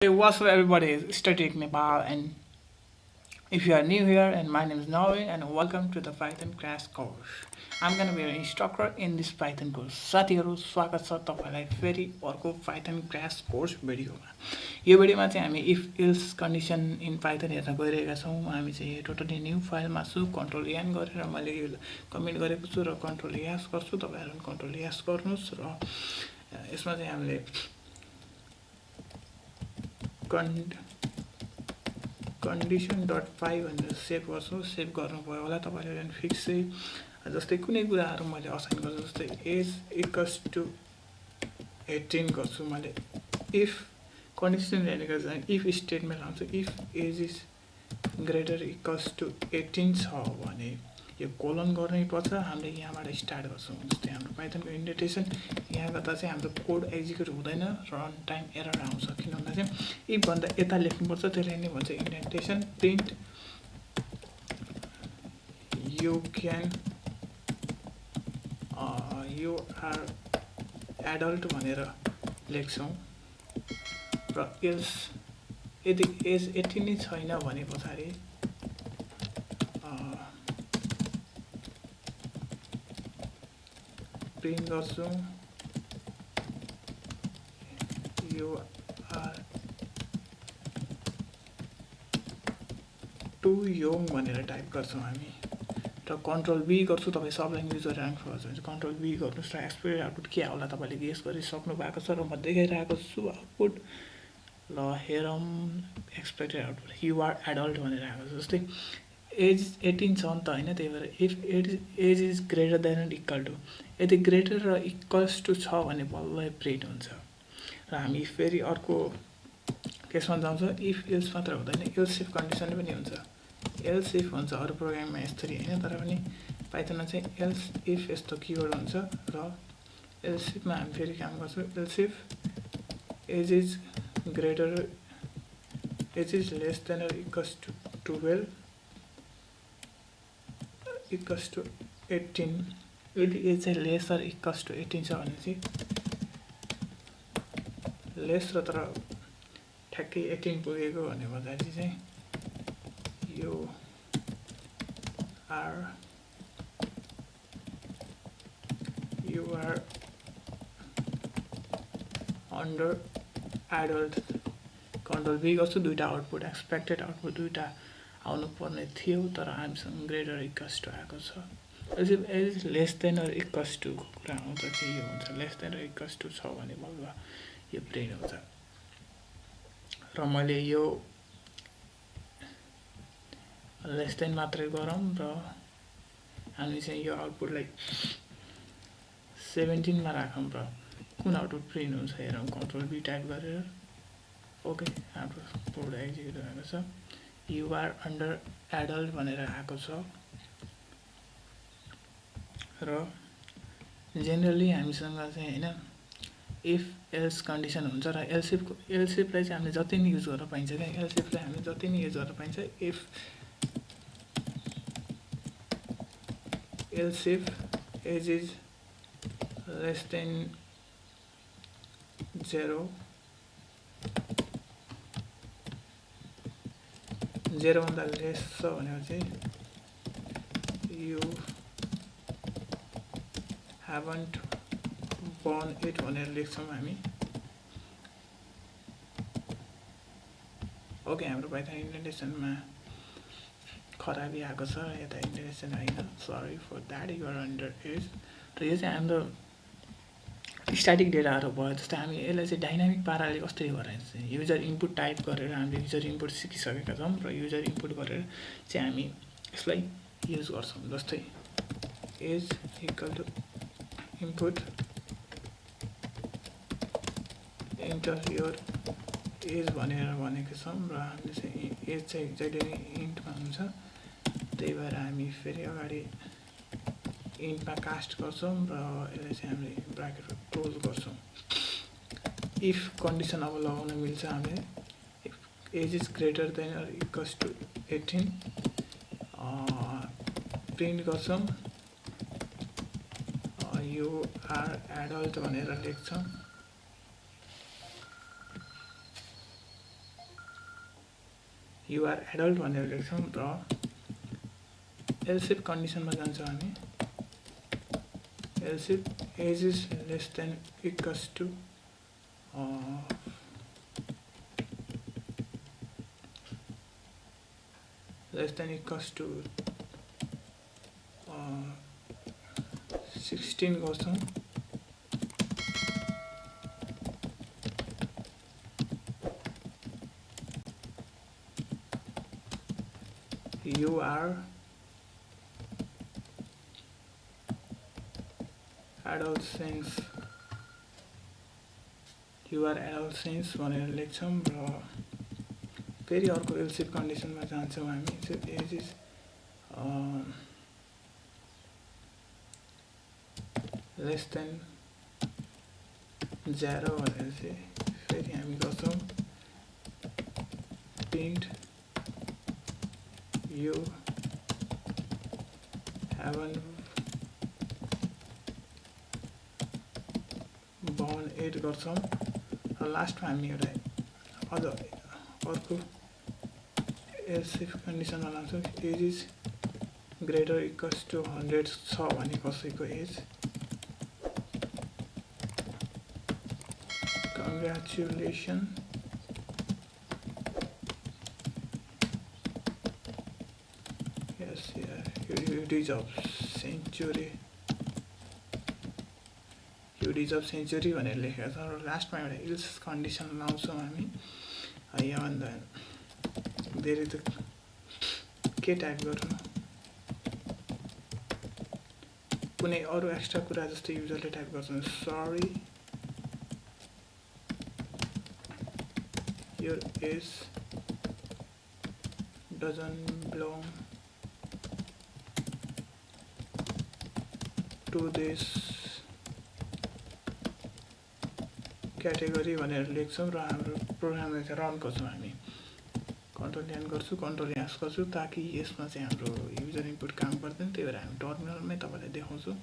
Hey, what's up, everybody? It's StudyTech Nepal, and if you are new here, and my name is Norway, and welcome to the Python crash course. I'm gonna be your instructor in this Python course. साथीहरु स्वागत छ तपाईलाई फेरि अर्को Python crash course भिडियोमा. यो भिडियोमा चाहिँ हामी if else condition in Python हेर्न गइरहेका छौं. हामी चाहिँ टोटली न्यू फाइलमा छु. कन्ट्रोल एन गरेर मैले यो कमेन्ट गरेको छु र कन्ट्रोल एस गर्छु. तपाईहरु कन्ट्रोल एस गर्नुस् र यसमा चाहिँ हामीले condition.py भनेर सेभ गर्छु. सेभ गर्नुभयो होला तपाईले फिक्स चाहिँ जस्तै कुनै कुराहरु मैले असाइन गर्छु जस्तै एज इक्वल्स टु 18 गर्छु मैले. इफ कन्डिसन भनेको चाहिँ इफ स्टेटमेन्ट आउँछ. If age is greater equals to 18 छ भने यो कोलन गर्नै पर्छ. हामीले यहाँबाट स्टार्ट गर्छौं. जस्तै हाम्रो पाइथनको इन्डेन्टेसन यहाँ गर्दा चाहिँ हाम्रो कोड एक्जिक्युट हुँदैन, रन टाइम एरर आउँछ. किन भन्दा चाहिँ इफ भन्दा यता लेख्नुपर्छ, त्यसलाई नै भन्छ indentation. Print you can you are adult भनेर लेख्छौं. र एल्स यदि एज 18 नै छैन भने पछाडी प्रिन्ट गर्छु यु आर टु यङ भनेर टाइप गर्छौं हामी. र कन्ट्रोल बी गर्छु. तपाई सबलाई युजर र्याङ्क गर्नुहुन्छ. कन्ट्रोल बी गर्नुस् र एक्सपेक्टेड आउटपुट के आउला तपाईले गेस गरिसक्नु भएको छ र म देखाइरहेको छु आउटपुट. ल हेरौं expected output you are adult भनेर आएको छ. जस्तै एज 18 छ नि त हैन. त्यही भएर if age is greater than or equal to, यदि ग्रेटर र इक्वल्स टु छ भने बल्ल प्रिन्ट हुन्छ. र हामी फेरि अर्को केसमा जाउँछ. इफ एल्स मात्र हुँदैन, एल्स इफ कन्डिसन पनि हुन्छ. एल्स इफ हुन्छ अरु प्रोग्राममा यसरी हैन, तर पनि पाइथनमा चाहिँ एल्स इफ यस्तो किवर्ड हुन्छ. र एल्स इफमा हामी फेरि काम गर्छौं. Else if age is greater age is less than or equals to 12 equals to 18. यदि एज चाहिँ लेस अर इक्वल्स टु 18 छ भने चाहिँ लेस र तर ठ्याक्कै 18 पुगेको भने भन्दाखेरि चाहिँ you are under adult. Control b गर्छु. दुईटा आउटपुट एक्सपेक्टेड आउटपुट दुईटा आउनु पर्ने थियो, तर हामीसँग ग्रेटर इक्वल्स टु आएको छ. Age less than or equals to को कुरा आउँछ चाहिँ यो हुन्छ. Less than or equals to छ भने बल्ल यो प्रिन्ट हुन्छ. र मैले यो लेस देन मात्रै गरौँ र हामी चाहिँ यो आउटपुटलाई 17 मा राखौँ र कुन आउटपुट प्रिन्ट हुन्छ हेरौँ. कन्ट्रोल बी टाइप गरेर ओके हाम्रो कोड एक्जिक्युट भएको छ. यु आर अन्डर एडल्ट भनेर आएको छ. र जेनरली हामीसँग चाहिँ हैन इफ एल्स कन्डिसन हुन्छ र एल्स इफलाई चाहिँ हामीले जति नि युज गर्न पाइन्छ क्या. एल्स इफलाई हामीले जति नि युज गर्न पाइन्छ. If else if age is less than 0 भन्दा लेस छ भनेपछि यु haven't born it भनेर लेख्छौं हामी. ओके हाम्रो पाइथन इन्डेन्टेसनमा खराबी आएको छ. यता इन्डेन्टेसन हैन. Sorry for that. You are under age. र यो चाहिँ हाम्रो स्ट्याटिक डेटाहरु भयो. जस्तै हामी यसलाई चाहिँ डाइनामिक पाराले कसरी गराइन्छ. युजर इनपुट टाइप गरेर हामीले युजर इनपुट सिकिसकेका छौं र युजर इनपुट गरेर चाहिँ हामी यसलाई युज गर्छौं. जस्तै age equal to input enter your age भनेर भनेको छौं. र हामीले चाहिँ एज चाहिँ जहिले पनि इन्टमा हुन्छ. त्यही भएर हामी फेरि अगाडि इन्टमा कास्ट गर्छौं र यसलाई चाहिँ हामीले ब्राकेटमा क्लोज गर्छौं. इफ कन्डिसन अब लगाउन मिल्छ. हामीले if age is greater than or equals to 18 print गर्छौं. यु आर एडल्ट भनेर लेख्छौं. यु आर एडल्ट भनेर लेख्छौँ र एल्स इफ कन्डिसनमा जान्छौँ हामी else if age is less than equals to less than equals to 16 गर्छौँ you are adult since भनेर लेख्छौँ र फेरि अर्को एल्स इफ कन्डिसनमा जान्छौँ हामी एज इज लेस देन 0 भनेर चाहिँ फेरि हामी गर्छौँ प्रिन्ट you haven't born 8 गर्छौँ र लास्टमा हामी एउटा अझ अर्को एल्स इफ कन्डिसनमा लान्छौँ age is greater equals to 100 छ भने कसैको age congratulation you deserve century भनेर लेखेको छ र लास्टमा एउटा इल्स कन्डिसन लाउँछौँ हामी यहाँभन्दा धेरै त के टाइप गर्नु कुनै अरू एक्स्ट्रा कुरा जस्तै युजरले टाइप गर्छन् sorry your age doesn't belong to this category भनेर लेख्छौँ र हाम्रो प्रोग्रामलाई चाहिँ रन गर्छौँ हामी कन्ट्रोल एन गर्छु कन्ट्रोल एस गर्छु ताकि यसमा चाहिँ हाम्रो युजर इनपुट काम गर्दैन त्यही भएर हामी टर्मिनलमै तपाईँलाई देखाउँछु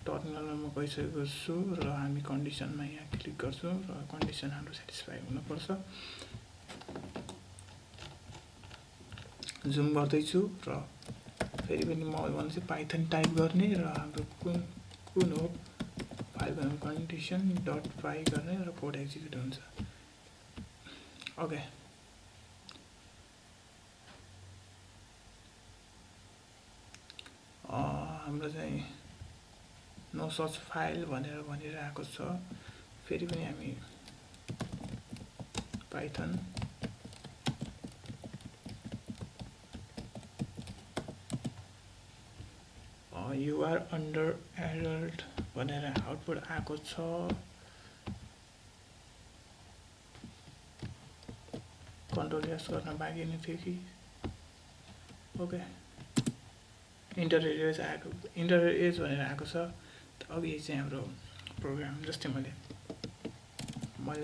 टर्मिनलमा म गइसकेको छु र हामी कन्डिसनमा यहाँ क्लिक गर्छौँ र कन्डिसन हाम्रो सेटिस्फाई हुनुपर्छ जुम गर्दैछु र फेरि पनि म भन्छु पाइथन टाइप गर्ने र हाम्रो कुन हो फाइल कन्डिसन डट पाई गर्ने र कोड एक्जिक्युट हुन्छ ओके हाम्रो चाहिँ नो सच फाइल भनेर भनिरहेको छ फेरि पनि हामी Python you are under adult भनेर आउटपुट आएको छ कन्ट्रोल एस गर्न बाँकी नै थियो कि ओके इन्टर एज भनेर आएको छ अघि चाहिँ हाम्रो प्रोग्राम जस्तै मैले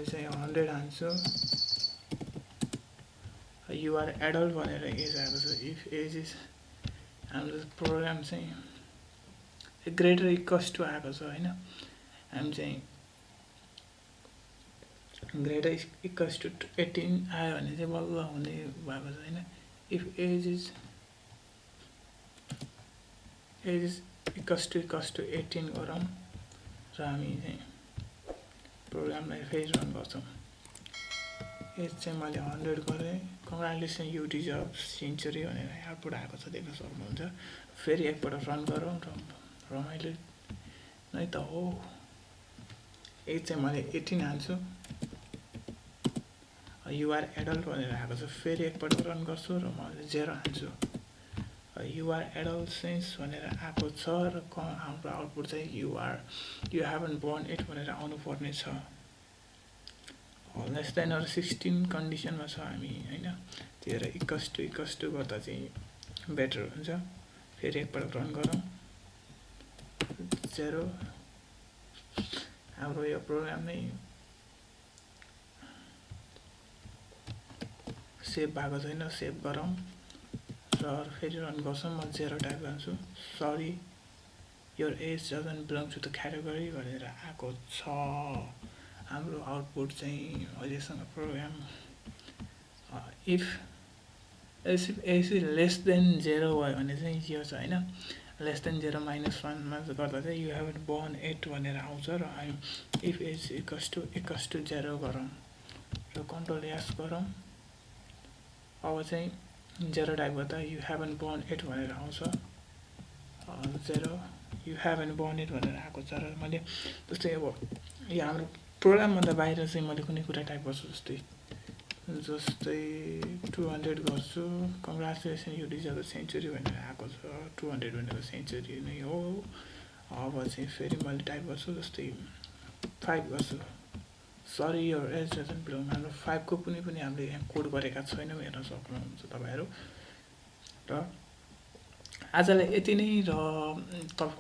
चाहिँ 100 हान्छु you are adult भनेर एज आएको छ इफ एज इज हाम्रो प्रोग्राम चाहिँ ग्रेटर इक्वल्स टु आएको छ होइन हामी चाहिँ ग्रेटर इक्वल्स टु 18 आयो भने चाहिँ बल्ल हुने भएको छ होइन if age is equals to 18 गरौँ र हामी चाहिँ प्रोग्रामलाई फेरि रन गर्छौँ एज चाहिँ मैले 100 गरेँ कङ्ग्रेचुलेसन यु डिजर्भ सेन्चुरी भनेर आउटपुट आएको छ देख्न सक्नुहुन्छ फेरि एकपल्ट रन गरौँ रमाइलो नै त हो एज चाहिँ मैले 18 हाल्छु युआर एडल्ट भनेर आएको छ फेरि एकपल्ट रन गर्छु र मैले 0 हाल्छु युआर एडल्ट सेन्स भनेर आएको छ र हाम्रो आउटपुट चाहिँ यु हेभन्ट बोर्न इट भनेर आउनु पर्ने छ लेस देन अर 16 कन्डिसनमा छ हामी होइन त्यही भएर इक्वल्स टु गर्दा चाहिँ बेटर हुन्छ फेरि एकपल्ट रन गरौँ 0 हाम्रो यो प्रोग्राम नै सेभ भएको छैन सेभ गरौँ र फेरि रन गर्छौँ म 0 टाइप गर्छु sorry your age doesn't belong to the category भनेर आएको छ हाम्रो आउटपुट चाहिँ अहिलेसँग प्रोग्राम इफ यसरी लेस देन 0 भयो भने चाहिँ के हुन्छ होइन, लेस देन 0 -1मा गर्दा चाहिँ यु हेभन बोर्न एट भनेर आउँछ। र हामी इफ एज इक्वल्स टु 0 गरौँ र कन्ट्रोल एस गरौँ, अब चाहिँ 0 टाइप गर्दा यु हेभन बोर्न एट भनेर आउँछ। 0 यु हेभन बोर्न एट भनेर आएको छ। र मैले जस्तै अब यो हाम्रो प्रोग्रामभन्दा बाहिर चाहिँ मैले कुनै कुरा टाइप गर्छु, जस्तै 200 गर्छु, कङ्ग्रेचुलेसन यु डिजर्भ सेन्चुरी भनेर आएको छ। 200 भनेको सेन्चुरी नै हो। अब चाहिँ फेरि मैले टाइप गर्छु, जस्तै 5 गर्छु, सरी यो एज डजन्ट बिलोङ। हाम्रो 5 को कुनै पनि हामीले यहाँ कोड गरेका छैनौँ, हेर्न सक्नुहुन्छ तपाईँहरू। र आजलाई यति नै। र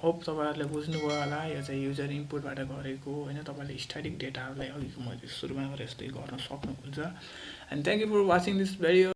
होप तपाईँहरूले बुझ्नुभयो होला, यो चाहिँ युजर इनपुटबाट गरेको होइन। तपाईँले स्ट्याटिक डेटाहरूलाई अघि मैले सुरुमा गरे जस्तै गर्न सक्नुहुन्छ। And thank you for watching this video.